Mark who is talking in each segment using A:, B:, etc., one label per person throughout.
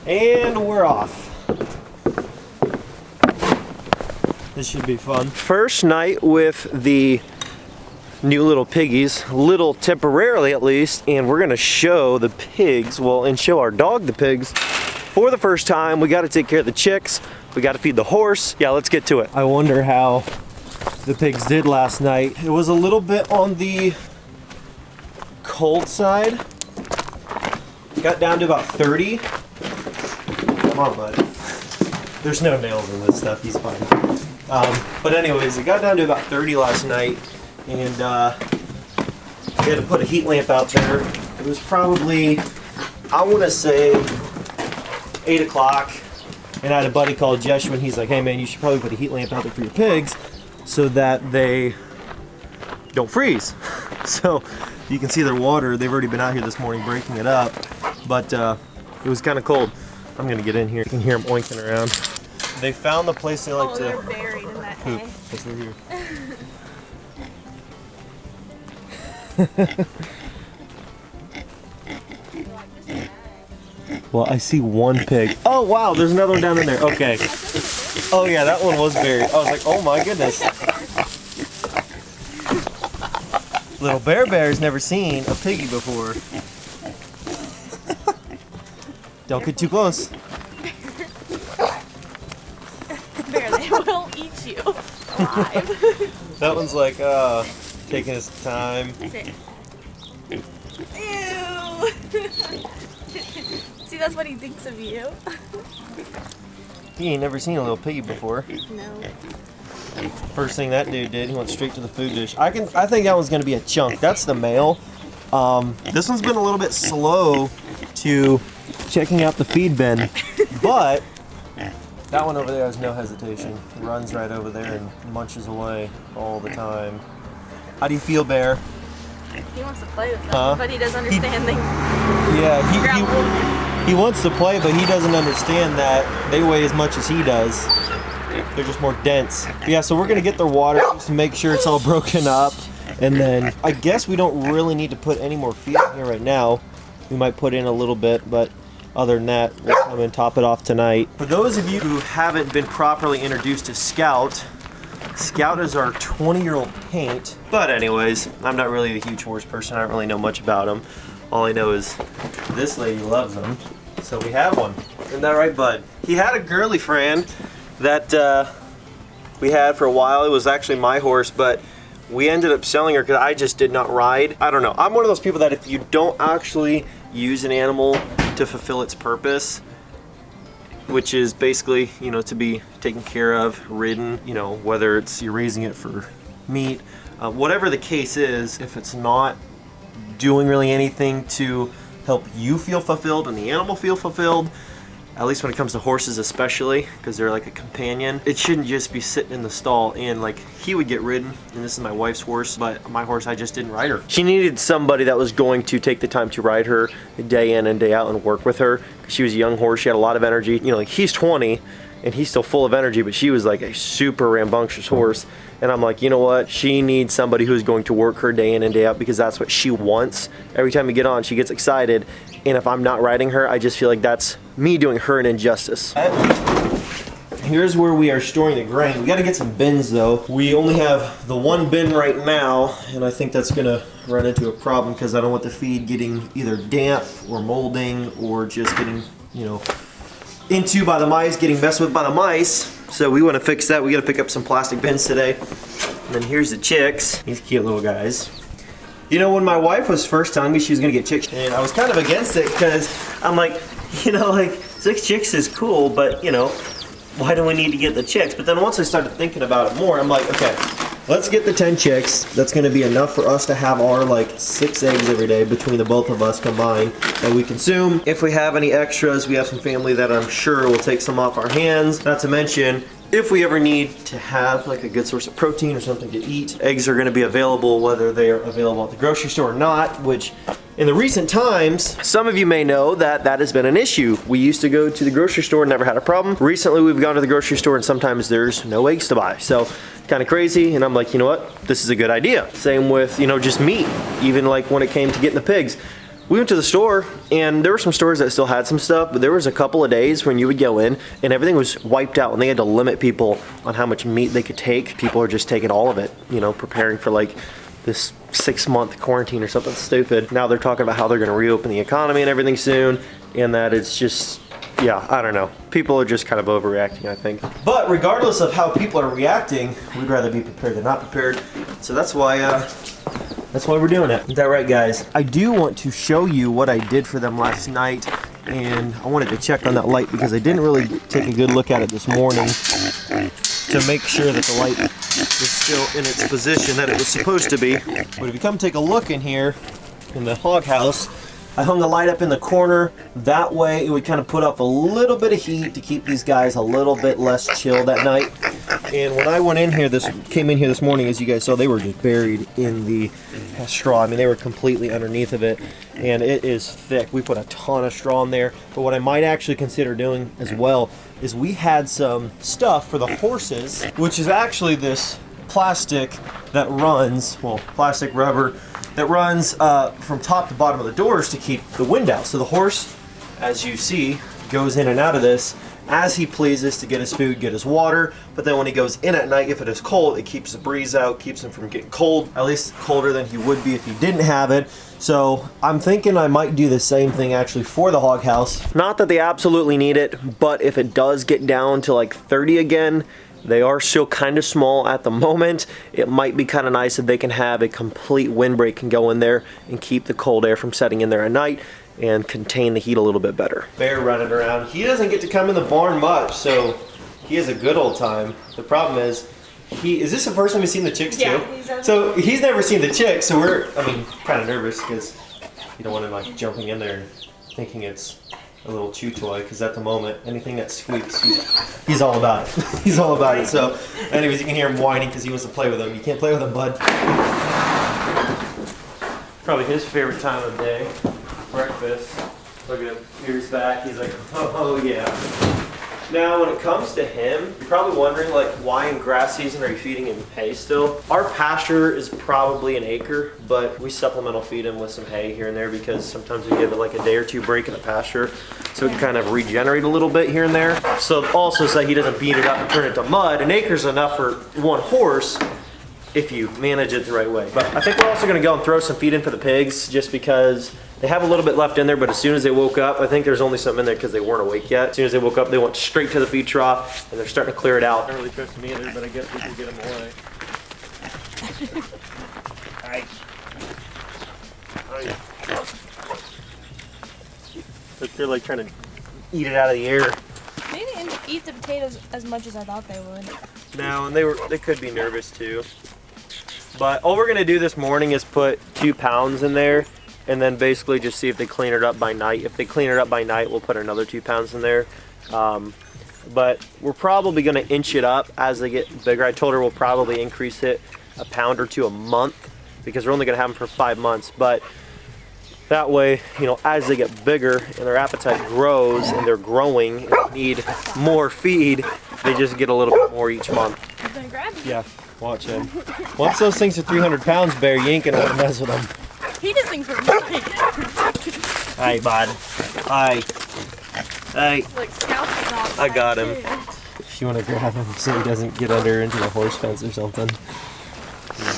A: And we're off. This should be fun. First night with the new little piggies, little temporarily at least, and we're gonna show the pigs, well, and show our dog the pigs for the first time. We gotta take care of the chicks, we gotta feed the horse. Yeah, let's get to it. I wonder how the pigs did last night. It was a little bit on the cold side. Got down to about 30. Come on, bud. There's no nails in this stuff, he's fine. But anyways, it got down to about 30 last night, and we had to put a heat lamp out there. It was probably, I want to say, 8 o'clock, and I had a buddy called Jeshua, and he's like, hey man, you should probably put a heat lamp out there for your pigs so that they don't freeze. So you can see their water, they've already been out here this morning breaking it up, but it was kind of cold. I'm gonna get in here, you can hear them oinking around. They found the place they like to
B: they're buried in that
A: poop.
B: hay.
A: That's right here. Well, I see one pig. Oh wow, there's another one down in there. Okay. Oh yeah, that one was buried. I was like, oh my goodness. Little Bear's never seen a piggy before. Don't get too close.
B: Bear, they will eat you alive.
A: That one's like, taking his time.
B: Ew! See, that's what he thinks of you.
A: He ain't never seen a little piggy before.
B: No.
A: First thing that dude did, he went straight to the food dish. I think that one's gonna be a chunk. That's the male. This one's been a little bit slow to checking out the feed bin, but that one over there has no hesitation. Runs right over there and munches away all the time. How do you feel, Bear?
B: He wants to play with them, but he doesn't understand things.
A: Yeah, he wants to play, but he doesn't understand that they weigh as much as he does. They're just more dense. Yeah, so we're gonna get their water just to make sure it's all broken up, and then I guess we don't really need to put any more feed in here right now. We might put in a little bit, but other than that, we'll come and top it off tonight. For those of you who haven't been properly introduced to Scout, Scout is our 20-year-old paint. But anyways, I'm not really a huge horse person. I don't really know much about him. All I know is this lady loves him, so we have one. Isn't that right, bud? He had a girly friend that we had for a while. It was actually my horse, but we ended up selling her because I just did not ride. I don't know. I'm one of those people that if you don't actually use an animal to fulfill its purpose, which is basically, you know, to be taken care of, ridden, you know, whether it's you're raising it for meat, whatever the case is, if it's not doing really anything to help you feel fulfilled and the animal feel fulfilled, at least when it comes to horses especially, because they're like a companion, it shouldn't just be sitting in the stall. And like, he would get ridden, and this is my wife's horse, but my horse, I just didn't ride her. She needed somebody that was going to take the time to ride her day in and day out and work with her, because she was a young horse. She had a lot of energy. You know, like, he's 20 and he's still full of energy, but she was like a super rambunctious horse. And I'm like, you know what? She needs somebody who's going to work her day in and day out, because that's what she wants. Every time we get on, she gets excited. And if I'm not riding her, I just feel like that's me doing her an injustice. Here's where we are storing the grain. We gotta get some bins though. We only have the one bin right now, and I think that's gonna run into a problem because I don't want the feed getting either damp or molding or just getting, you know, into by the mice, getting messed with by the mice. So we want to fix that. We got to pick up some plastic bins today. And then here's the chicks. These cute little guys. You know, when my wife was first telling me she was going to get chicks, and I was kind of against it because I'm like, you know, like 6 chicks is cool, but you know, why do we need to get the chicks? But then once I started thinking about it more, I'm like, okay, let's get the 10 chicks. That's going to be enough for us to have our like 6 eggs every day between the both of us combined that we consume. If we have any extras, we have some family that I'm sure will take some off our hands. Not to mention, if we ever need to have like a good source of protein or something to eat, eggs are going to be available whether they are available at the grocery store or not, which in the recent times, some of you may know that that has been an issue. We used to go to the grocery store and never had a problem. Recently, we've gone to the grocery store and sometimes there's no eggs to buy. So kind of crazy, and I'm like, you know what? This is a good idea. Same with, you know, just meat. Even like when it came to getting the pigs. We went to the store, and there were some stores that still had some stuff, but there was a couple of days when you would go in and everything was wiped out, and they had to limit people on how much meat they could take. People are just taking all of it, you know, preparing for like this 6-month quarantine or something stupid. Now they're talking about how they're gonna reopen the economy and everything soon, and that it's just, yeah, I don't know. People are just kind of overreacting, I think. But regardless of how people are reacting, we'd rather be prepared than not prepared. So that's why we're doing it. Is that right, guys? I do want to show you what I did for them last night, and I wanted to check on that light because I didn't really take a good look at it this morning to make sure that the light is still in its position that it was supposed to be. But if you come take a look in here in the hog house, I hung the light up in the corner. That way it would kind of put up a little bit of heat to keep these guys a little bit less chilled at night. And when I went in here, came in here this morning, as you guys saw, they were just buried in the straw. I mean, they were completely underneath of it, and it is thick. We put a ton of straw in there. But what I might actually consider doing as well is we had some stuff for the horses, which is actually this plastic that runs, well, plastic rubber that runs from top to bottom of the doors to keep the wind out. So the horse, as you see, goes in and out of this as he pleases to get his food, get his water, but then when he goes in at night, if it is cold, it keeps the breeze out, keeps him from getting cold, at least colder than he would be if he didn't have it. So I'm thinking I might do the same thing actually for the hog house. Not that they absolutely need it, but if it does get down to like 30 again, they are still kind of small at the moment. It might be kind of nice if they can have a complete windbreak and go in there and keep the cold air from setting in there at night and contain the heat a little bit better. Bear running around. He doesn't get to come in the barn much, so he has a good old time. The problem is, is this the first time he's seen the chicks too?
B: Yeah.
A: So he's never seen the chicks, so we're, kind of nervous because you don't want him like jumping in there and thinking it's a little chew toy, because at the moment, anything that squeaks, he's all about it. He's all about it. So anyways, you can hear him whining because he wants to play with him. You can't play with him, bud. Probably his favorite time of day. Breakfast. Look at him. Ears back. He's like, oh yeah. Now, when it comes to him, you're probably wondering, like, why in grass season are you feeding him hay still? Our pasture is probably an acre, but we supplemental feed him with some hay here and there because sometimes we give it like a day or two break in the pasture so it can kind of regenerate a little bit here and there. So also so he doesn't beat it up and turn it to mud. An acre's enough for one horse if you manage it the right way. But I think we're also gonna go and throw some feed in for the pigs just because they have a little bit left in there, but as soon as they woke up, I think there's only something in there because they weren't awake yet. As soon as they woke up, they went straight to the feed trough, and they're starting to clear it out. I don't really trust them either, but I guess we can get them away. Hi. They're like trying to eat it out of the air.
B: They didn't eat the potatoes as much as I thought they would.
A: No, and they could be nervous too. But all we're gonna do this morning is put 2 pounds in there, and then basically just see if they clean it up by night. If they clean it up by night, we'll put another 2 pounds in there. But we're probably gonna inch it up as they get bigger. I told her we'll probably increase it a pound or two a month because we're only gonna have them for 5 months. But that way, you know, as they get bigger and their appetite grows and they're growing and need more feed, they just get a little bit more each month.
B: He's gonna grab you.
A: Yeah, watch him. Once those things are 300 pounds, Bear, you ain't gonna want to mess with them.
B: He just thinks we're moving.
A: Hi, bud. Hi. Hi.
B: Look, Scout's off.
A: I got him. If you want to grab him so he doesn't get under into the horse fence or something.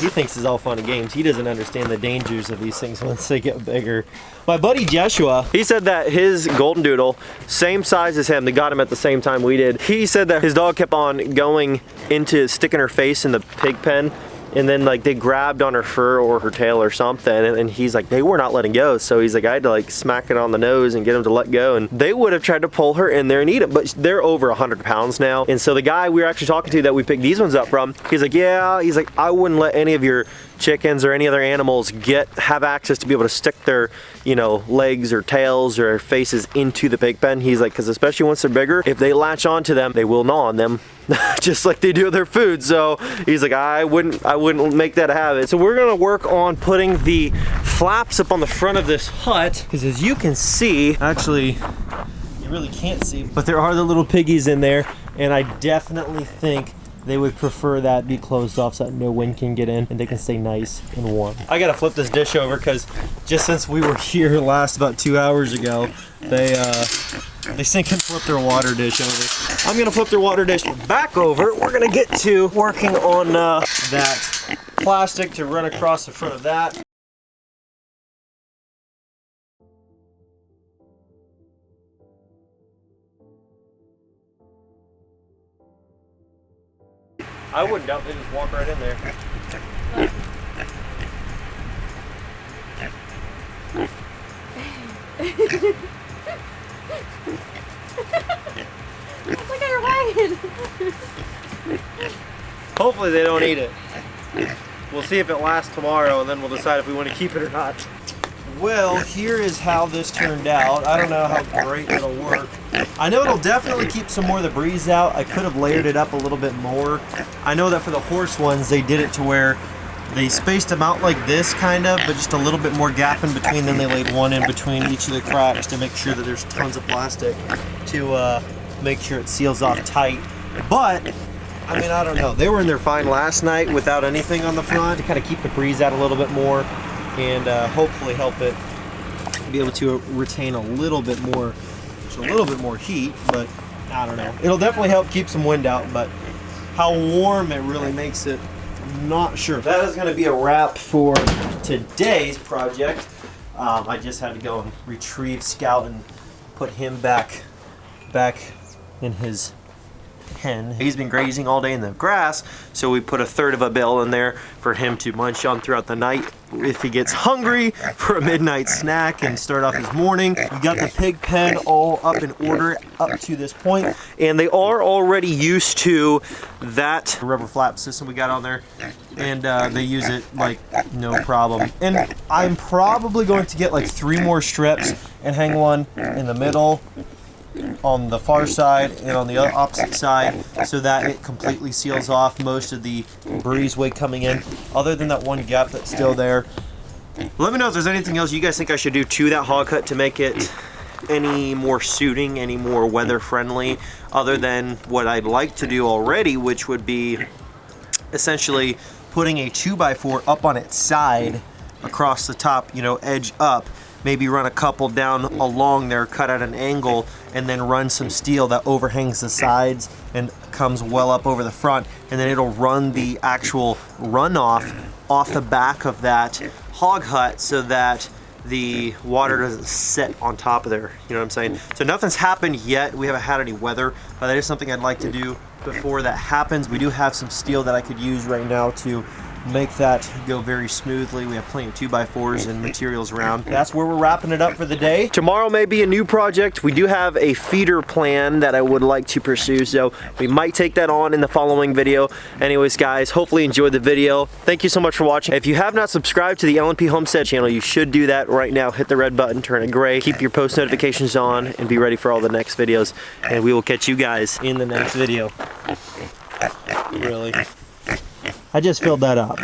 A: He thinks it's all fun and games. He doesn't understand the dangers of these things once they get bigger. My buddy Joshua, he said that his golden doodle, same size as him, they got him at the same time we did. He said that his dog kept on going into sticking her face in the pig pen, and then like they grabbed on her fur or her tail or something, and he's like, they were not letting go. So he's like, I had to like smack it on the nose and get him to let go, and they would have tried to pull her in there and eat it, but they're over 100 pounds now. And so the guy we were actually talking to that we picked these ones up from, he's like, yeah, he's like, I wouldn't let any of your chickens or any other animals have access to be able to stick their, you know, legs or tails or faces into the pig pen. He's like, because especially once they're bigger, if they latch onto them, they will gnaw on them just like they do their food. So he's like, I wouldn't make that a habit. So we're gonna work on putting the flaps up on the front of this hut, because as you can see, actually you really can't see, but there are the little piggies in there, and I definitely think they would prefer that be closed off so that no wind can get in and they can stay nice and warm. I gotta flip this dish over because just since we were here last about 2 hours ago, they sink and flip their water dish over. I'm gonna flip their water dish back over. We're gonna get to working on that plastic to run across the front of that. I wouldn't doubt they just walk right in there.
B: It's like a wagon.
A: Hopefully they don't eat it. We'll see if it lasts tomorrow and then we'll decide if we want to keep it or not. Well, here is how this turned out. I don't know how great it'll work. I know it'll definitely keep some more of the breeze out. I could have layered it up a little bit more. I know that for the horse ones, they did it to where they spaced them out like this kind of, but just a little bit more gap in between. Then they laid one in between each of the cracks to make sure that there's tons of plastic to make sure it seals off tight. But I mean, I don't know. They were in there fine last night without anything on the front to kind of keep the breeze out a little bit more and hopefully help it be able to retain a little bit more, just a little bit more heat, but I don't know. It'll definitely help keep some wind out, but how warm it really makes it, I'm not sure. That is going to be a wrap for today's project. I just had to go and retrieve Scout and put him back in his pen. He's been grazing all day in the grass, so we put a third of a bale in there for him to munch on throughout the night if he gets hungry for a midnight snack and start off his morning. We got the pig pen all up in order up to this point, and they are already used to that rubber flap system we got on there, and they use it like no problem. And I'm probably going to get like 3 more strips and hang one in the middle on the far side and on the opposite side so that it completely seals off most of the breezeway coming in, other than that one gap that's still there. Let me know if there's anything else you guys think I should do to that hog hut to make it any more suiting, any more weather friendly, other than what I'd like to do already, which would be essentially putting a 2x4 up on its side across the top, you know, edge up. Maybe run a couple down along there, cut at an angle, and then run some steel that overhangs the sides and comes well up over the front, and then it'll run the actual runoff off the back of that hog hut so that the water doesn't sit on top of there, you know what I'm saying? So nothing's happened yet. We haven't had any weather, but that is something I'd like to do before that happens. We do have some steel that I could use right now to make that go very smoothly. We have plenty of 2x4s and materials around. That's where we're wrapping it up for the day. Tomorrow may be a new project. We do have a feeder plan that I would like to pursue, so we might take that on in the following video. Anyways, guys, hopefully you enjoyed the video. Thank you so much for watching. If you have not subscribed to the LNP Homestead channel, you should do that right now. Hit the red button, turn it gray, keep your post notifications on, and be ready for all the next videos. And we will catch you guys in the next video. Really? I just filled that up.